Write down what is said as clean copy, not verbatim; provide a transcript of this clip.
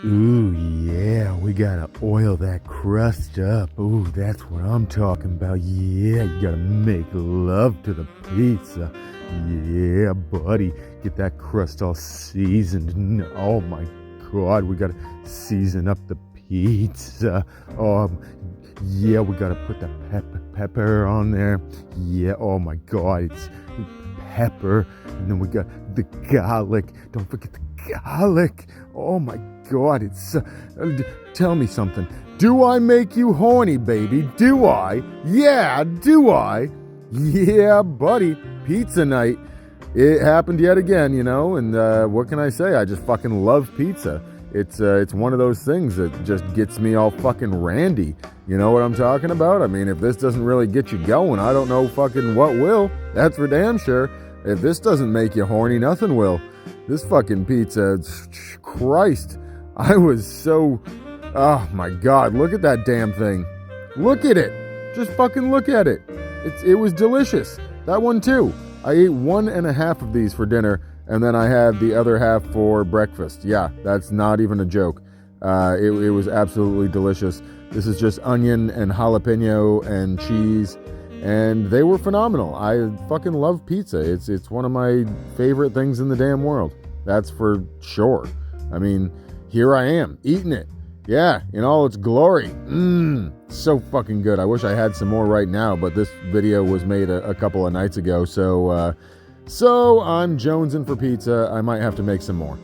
Ooh, yeah, we gotta oil that crust up. Ooh, that's what I'm talking about. Yeah, you gotta make love to the pizza. Yeah, buddy, get that crust all seasoned. Oh my God, we gotta season up the pizza. Yeah, we gotta put the pepper on there. Yeah, oh my God, it's pepper. And then we got the garlic. Don't forget the garlic. Oh my God, it's tell me something. Do I make you horny, baby? Do I? Yeah, do I? Yeah, buddy. Pizza night. It happened yet again, and what can I say? I just fucking love pizza. It's one of those things that just gets me all fucking randy. You know what I'm talking about? I mean, if this doesn't really get you going, I don't know fucking what will. That's for damn sure. If this doesn't make you horny, nothing will. This fucking pizza, Christ. I was so, oh my God, look at that damn thing. Look at it. Just fucking look at it. It was delicious. That one too. I ate 1.5 of these for dinner, and then I had the other half for breakfast. Yeah, that's not even a joke. It was absolutely delicious. This is just onion and jalapeno and cheese, and they were phenomenal. I fucking love pizza. It's one of my favorite things in the damn world. That's for sure. I mean, here I am, eating it. Yeah, in all its glory. So fucking good. I wish I had some more right now, but this video was made a couple of nights ago, so I'm jonesing for pizza. I might have to make some more.